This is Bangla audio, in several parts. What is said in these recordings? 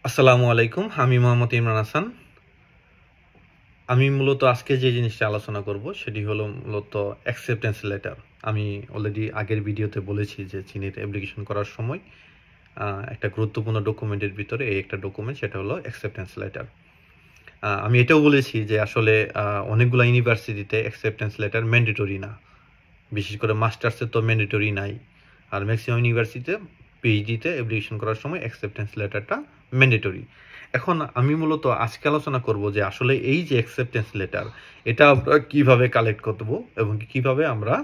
আসসালামু আলাইকুম। আমি মোহাম্মদ ইমরান হাসান। আমি মূলত আজকে যে জিনিসটা আলোচনা করব সেটি হলো মূলত অ্যাকসেপ্টেন্স লেটার। আমি অলরেডি আগের ভিডিওতে বলেছি যে চীনের অ্যাপ্লিকেশন করার সময় একটা গুরুত্বপূর্ণ ডকুমেন্টের ভিতরে এই একটা ডকুমেন্ট, সেটা হলো অ্যাকসেপ্টেন্স লেটার। আমি এটাও বলেছি যে আসলে অনেকগুলো ইউনিভার্সিটিতে অ্যাকসেপ্টেন্স লেটার ম্যান্ডেটরি না, বিশেষ করে মাস্টার্সে তো ম্যান্ডেটরি নাই। আর ম্যাক্সিমাম ইউনিভার্সিটিতে পিএইচডিতে অ্যাপ্লিকেশন করার সময় অ্যাকসেপ্টেন্স লেটারটা ম্যান্ডেটরি। এখন আমি মূলত আজকে আলোচনা করব যে আসলে এই যে অ্যাকসেপ্টেন্স লেটার, এটা আমরা কীভাবে কালেক্ট করব এবং কীভাবে আমরা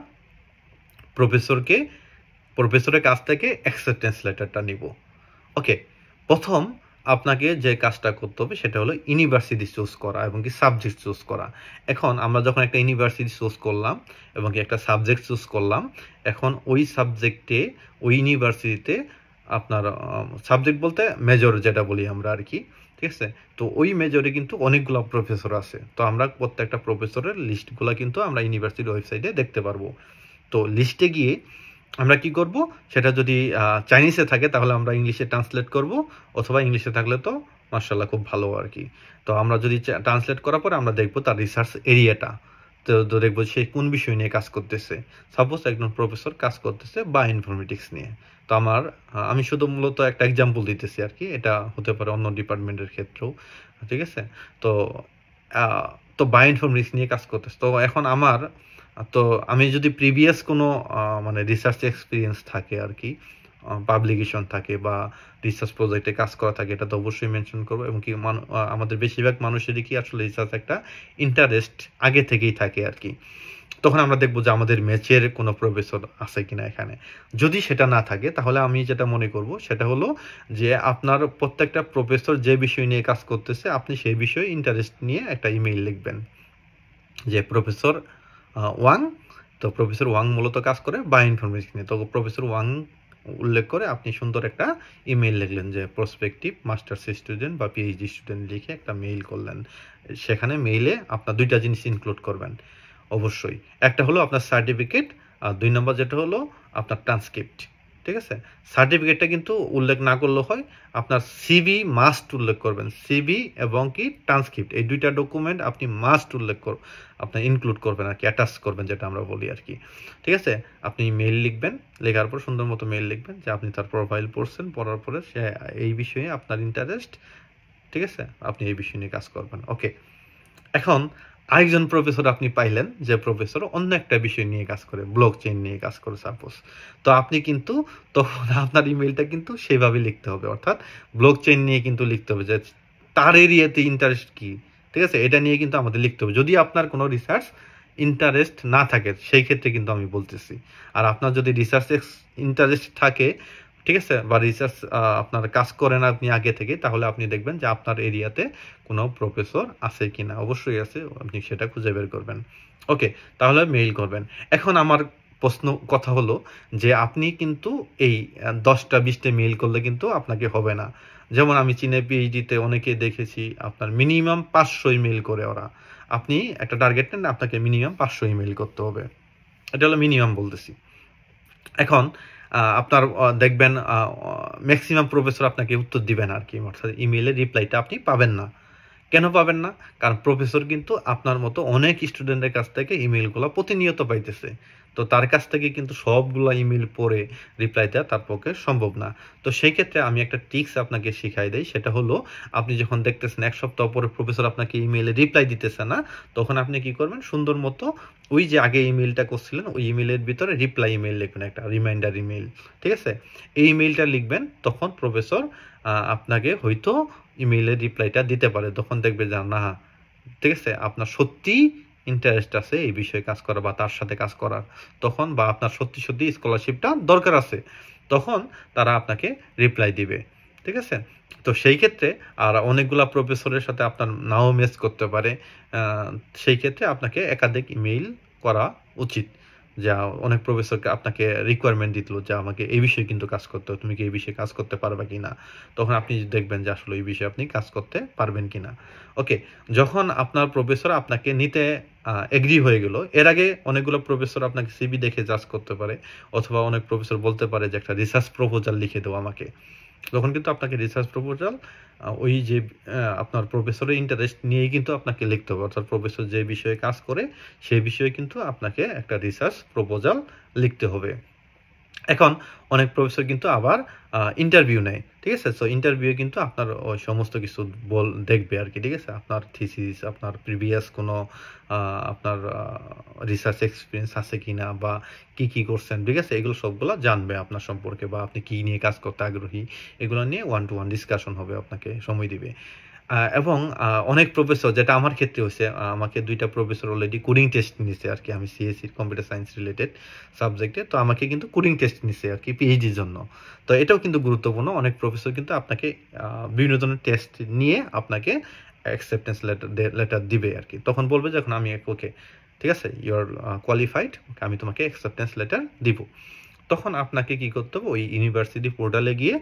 প্রফেসরের কাছ থেকে অ্যাকসেপ্টেন্স লেটারটা নিব। ওকে, প্রথম আপনাকে যে কাজটা করতে হবে সেটা হলো ইউনিভার্সিটি চুজ করা এবং কি সাবজেক্ট চুজ করা। এখন আমরা যখন একটা ইউনিভার্সিটি চুজ করলাম এবং কি একটা সাবজেক্ট চুজ করলাম, এখন ওই সাবজেক্টে ওই ইউনিভার্সিটিতে আপনার সাবজেক্ট বলতে মেজর যেটা বলি আমরা আর কি, ঠিক আছে। তো ওই মেজরে কিন্তু অনেকগুলো প্রফেসর আছে, তো আমরা প্রত্যেকটা প্রফেসরের লিস্টগুলো কিন্তু আমরা ইউনিভার্সিটির ওয়েবসাইটে দেখতে পারবো। তো লিস্টে গিয়ে আমরা কি করব, সেটা যদি চাইনিজে থাকে তাহলে আমরা ইংলিশে ট্রান্সলেট করব, অথবা ইংলিশে থাকলে তো মাশাআল্লাহ খুব ভালো আর কি। তো আমরা যদি ট্রান্সলেট করার পরে আমরা দেখব তার রিসার্চ এরিয়াটা, তো দেখবো সে কোন বিষয় নিয়ে কাজ করতেছে। সাপোজ একজন প্রফেসর কাজ করতেছে বায়োইনফরমেটিক্স নিয়ে। তো আমি শুধু মূলত একটা এক্সাম্পল দিতেছি আর কি, এটা হতে পারে অন্য ডিপার্টমেন্টের ক্ষেত্রেও, ঠিক আছে। তো তো বায়োইনফরমেটিক্স নিয়ে কাজ করতেছে। তো এখন তো আমি যদি প্রিভিয়াস কোনো মানে রিসার্চ এক্সপিরিয়েন্স থাকে আর কি, পাবলিকেশন থাকে বা রিসার্চ প্রজেক্টে কাজ করা থাকে, এটা তো অবশ্যই মেনশন করবো। এবং কি আমাদের বেশিরভাগ মানুষেরই কি আসলে রিসার্চ একটা ইন্টারেস্ট আগে থেকেই থাকে আর কি। তখন আমরা দেখবো যে আমাদের ম্যাচের কোনো প্রফেসর আছে কিনা এখানে। যদি সেটা না থাকে তাহলে আমি যেটা মনে করব সেটা হলো যে আপনার প্রত্যেকটা প্রফেসর যে বিষয় নিয়ে কাজ করতেছে আপনি সেই বিষয়ে ইন্টারেস্ট নিয়ে একটা ইমেইল লিখবেন যে প্রফেসর ওয়াং। তো প্রফেসর ওয়াং মূলত কাজ করে বায়োইনফরমেটিক্স নিয়ে, তো প্রফেসর ওয়াং উল্লেখ করে আপনি সুন্দর একটা ইমেইল লিখলেন যে প্রসপেক্টিভ মাস্টার্স স্টুডেন্ট বা পিএইচডি স্টুডেন্ট লিখে একটা মেইল করলেন। সেখানে মেইলে আপনার দুইটা জিনিস ইনক্লুড করবেন অবশ্যই। একটা হলো আপনার সার্টিফিকেট, আর 2 নম্বর যেটা হলো আপনার ট্রান্সক্রিপ্ট, ঠিক আছে। সার্টিফিকেটটা কিন্তু উল্লেখ না করলেও হয়, আপনার সিভি মাস্ট উল্লেখ করবেন। সিভি এবং কি ট্রান্সক্রিপ্ট এই দুইটা ডকুমেন্ট আপনি মাস্ট আপনার ইনক্লুড করবেন আর কি, অ্যাটাচ করবেন যেটা আমরা বলি আর কি, ঠিক আছে। আপনি মেইল লিখবেন, লেখার পর সুন্দর মতো মেইল লিখবেন যে আপনি তার প্রোফাইল পড়ছেন, পড়ার পরে সে এই বিষয়ে আপনার ইন্টারেস্ট, ঠিক আছে, আপনি এই বিষয় নিয়ে কাজ করবেন। ওকে, এখন আরেকজন প্রফেসর আপনি পাইলেন যে প্রফেসর অন্য একটা বিষয় নিয়ে কাজ করে, ব্লক চেইন নিয়ে কাজ করে সাপোজ। তো আপনি কিন্তু তখন আপনার ইমেলটা কিন্তু সেভাবে লিখতে হবে, অর্থাৎ ব্লক চেইন নিয়ে কিন্তু লিখতে হবে যে তার এরিয়াতে ইন্টারেস্ট কি, ঠিক আছে, এটা নিয়ে কিন্তু আমাদের লিখতে হবে। যদি আপনার কোনো রিসার্চ ইন্টারেস্ট না থাকে সেই ক্ষেত্রে কিন্তু আমি বলতেছি। আর আপনার যদি রিসার্চ ইন্টারেস্ট থাকে, ঠিক আছে, বা রিসার্চ আপনার কাজ করেন আপনি আগে থেকে, তাহলে আপনি দেখবেন যে আপনার এরিয়াতে কোনো প্রফেসর আছে কিনা। অবশ্যই আছে, আপনি সেটা খুঁজে বের করবেন। ওকে, তাহলে মেইল করবেন। এখন আমার কথা হলো যে আপনি কিন্তু এই 10টা 20টা মেইল করলে কিন্তু আপনাকে হবে না। যেমন আমি চীনে পিএইচডিতে অনেকে দেখেছি আপনার মিনিমাম 500 ইমেইল করে ওরা। আপনি একটা টার্গেট নেন, আপনাকে মিনিমাম 500 ইমেইল করতে হবে, এটা হলো মিনিমাম বলতেছি। এখন আপনার দেখবেন ম্যাক্সিমাম প্রফেসর আপনাকে উত্তর দিবেন আর কি, অর্থাৎ ইমেইলের রিপ্লাইটা আপনি পাবেন না। কেন পাবেন না? কারণ প্রফেসর কিন্তু আপনার মতো অনেক স্টুডেন্টের কাছ থেকে ইমেইলগুলো প্রতিনিয়ত পাইতেছে। তো তার কাছ থেকে কিন্তু সবগুলা ইমেইল পড়ে রিপ্লাই দেওয়া তার পক্ষে সম্ভব না। তো সেই ক্ষেত্রে আমি একটা ট্রিক্স আপনাকে শিখাই দেই, সেটা হলো আপনি যখন দেখতেছেন 1 সপ্তাহ পরে প্রফেসর আপনাকে ইমেইলে রিপ্লাই দিতেছে না, তখন আপনি কি করবেন, সুন্দর মতো ওই যে আগে ইমেইলটা করছিলেন ওই ইমেইলের ভিতরে রিপ্লাই ইমেইল লিখবেন, একটা রিমাইন্ডার ইমেইল, ঠিক আছে। এই ইমেইলটা লিখবেন, তখন প্রফেসর আপনাকে হয়তো ইমেইলের রিপ্লাইটা দিতে পারে। তখন দেখবে যে না, ঠিক আছে, আপনার সত্যি ইন্টারেস্ট আছে এই বিষয়ে কাজ করা বা তার সাথে কাজ করার, তখন বা আপনার সত্যি সত্যি স্কলারশিপটা দরকার আছে, তখন তারা আপনাকে রিপ্লাই দিবে, ঠিক আছে। তো সেই ক্ষেত্রে আর অনেকগুলা প্রফেসরের সাথে আপনার নাও ম্যাচ করতে পারে, সেই ক্ষেত্রে আপনাকে একাধিক ইমেইল করা উচিত। যা অনেক প্রফেসরকে আপনাকে রিকোয়ারমেন্ট দিত যে আমাকে এই বিষয়ে কিন্তু কাজ করতে হবে, তুমি কি এই বিষয়ে কাজ করতে পারবে কিনা, তখন আপনি দেখবেন যে আসলে এই বিষয়ে আপনি কাজ করতে পারবেন কিনা। ওকে, যখন আপনার প্রফেসর আপনাকে নিতে এগ্রি হয়ে গেল, এর আগে অনেকগুলো প্রফেসর আপনাকে সিভি দেখে জাজ করতে পারে, অথবা অনেক প্রফেসর বলতে পারে যে একটা রিসার্চ প্রপোজাল লিখে দাও আমাকে, তখন কিন্তু আপনাকে রিসার্চ প্রপোজাল ওই যে আপনার প্রফেসরের ইন্টারেস্ট নিয়েই কিন্তু আপনাকে লিখতে হবে, অর্থাৎ প্রফেসর যে বিষয়ে কাজ করে সেই বিষয়ে কিন্তু আপনাকে একটা রিসার্চ প্রপোজাল লিখতে হবে। এখন অনেক প্রফেসর কিন্তু আবার ইন্টারভিউ নেয়, ঠিক আছে? সো ইন্টারভিউ কিন্তু আপনার ওই সমস্ত কিছু দেখবে আর কি, ঠিক আছে? আপনার থিসিস, আপনার প্রিভিয়াস কোনো আপনার রিসার্চ এক্সপিরিয়েন্স আছে কিনা, বা কি করছেন, ঠিক আছে? এগুলো সবগুলো জানবে আপনার সম্পর্কে, বা আপনি কি নিয়ে কাজ করতে আগ্রহী, এগুলো নিয়ে 1-to-1 ডিসকাশন হবে, আপনাকে সময় দিবে। এবং অনেক প্রফেসর, যেটা আমার ক্ষেত্রে হয়েছে, আমাকে 2টা প্রফেসর অলরেডি কোডিং টেস্ট নিছে আর কি, আমি সিএসসি কম্পিউটার সায়েন্স রিলেটেড সাবজেক্টে, তো আমাকে কিন্তু কোডিং টেস্ট নিছে আর কি পিএইচডির জন্য। তো এটাও কিন্তু গুরুত্বপূর্ণ, অনেক প্রফেসর কিন্তু আপনাকে বিভিন্ন ধরনের টেস্ট নিয়ে আপনাকে অ্যাকসেপ্টেন্স লেটার দিবে আর কি। তখন বলবে যে এখন আমি ওকে, ঠিক আছে, ইউ আর কোয়ালিফাইড, আমি তোমাকে অ্যাকসেপ্টেন্স লেটার দিব। তখন আপনাকে কি করতে হবে, ওই ইউনিভার্সিটি পোর্টালে গিয়ে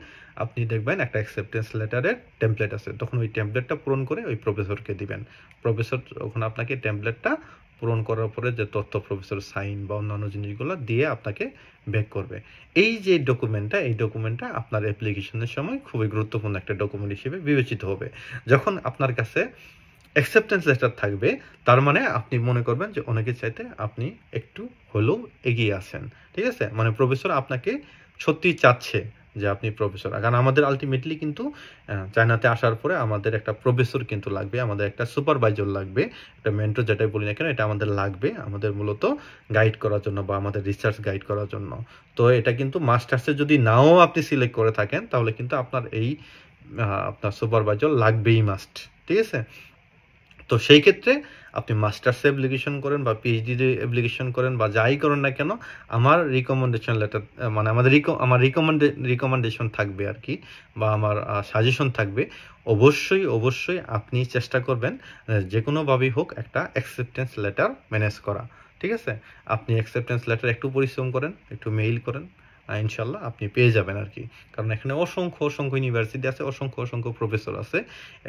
আপনি দেখবেন একটা অ্যাকসেপ্টেন্স লেটারের টেমপ্লেট আছে, তখন ওই টেমপ্লেটটা পূরণ করে ওই প্রফেসরকে দিবেন। প্রফেসর ওখানে আপনাকে টেমপ্লেটটা পূরণ করার পরে যে তথ্য, প্রফেসর সাইন বা অন্যান্য জিনিসগুলো দিয়ে আপনাকে ব্যাক করবে। এই যে ডকুমেন্টটা, এই ডকুমেন্টটা আপনার অ্যাপ্লিকেশনের সময় খুবই গুরুত্বপূর্ণ একটা ডকুমেন্ট হিসেবে বিবেচিত হবে। যখন আপনার কাছে অ্যাকসেপ্টেন্স লেটার থাকবে, তার মানে আপনি মনে করবেন যে অনেকের চাইতে আপনি একটু হলেও এগিয়ে আছেন, ঠিক আছে? মানে প্রফেসর আপনাকে সত্যি চাচ্ছে যে আপনি প্রফেসর। কারণ আমাদের আলটিমেটলি কিন্তু চায়নাতে আসার পরে আমাদের একটা প্রফেসর কিন্তু লাগবে, আমাদের একটা সুপারভাইজার লাগবে, একটা মেন্টর, যেটাই বলি না কেন, এটা আমাদের লাগবে, আমাদের মূলত গাইড করার জন্য বা আমাদের রিসার্চ গাইড করার জন্য। তো এটা কিন্তু মাস্টার্সে যদি নাও আপনি সিলেক্ট করে থাকেন, তাহলে কিন্তু আপনার এই আপনার সুপারভাইজার লাগবেই, মাস্ট, ঠিক আছে? তো সেই ক্ষেত্রে আপনি মাস্টার্স অ্যাপ্লিকেশন করেন বা পিএইচডি অ্যাপ্লিকেশন করেন বা যাই করেন না কেন, আমার রিকমেন্ডেশন লেটার, মানে আমার রিকমেন্ডেশন থাকবে আর কি, বা আমার সাজেশন থাকবে। অবশ্যই আপনি চেষ্টা করবেন যে কোনোভাবেই হোক একটা অ্যাকসেপ্টেন্স লেটার ম্যানেজ করা, ঠিক আছে? আপনি অ্যাকসেপ্টেন্স লেটার একটু পরিশ্রম করেন, একটু মেইল করেন, ইনশাল্লাহ আপনি পেয়ে যাবেন আর কি। কারণ এখানে অসংখ্য ইউনিভার্সিটি আছে, অসংখ্য প্রফেসর আছে,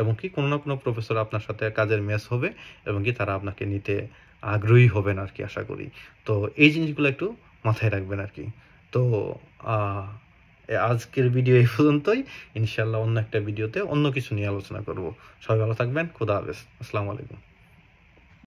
এবং কি কোনো না কোনো প্রফেসর আপনার সাথে কাজের ম্যাচ হবে, এবং কি তারা আপনাকে নিতে আগ্রহী হবেন আর কি, আশা করি। তো এই জিনিসগুলো একটু মাথায় রাখবেন আর কি। তো আজকের ভিডিও এই পর্যন্তই। ইনশাল্লাহ অন্য একটা ভিডিওতে অন্য কিছু নিয়ে আলোচনা করব। সবাই ভালো থাকবেন। খোদা হাফেজ। আসসালামু আলাইকুম।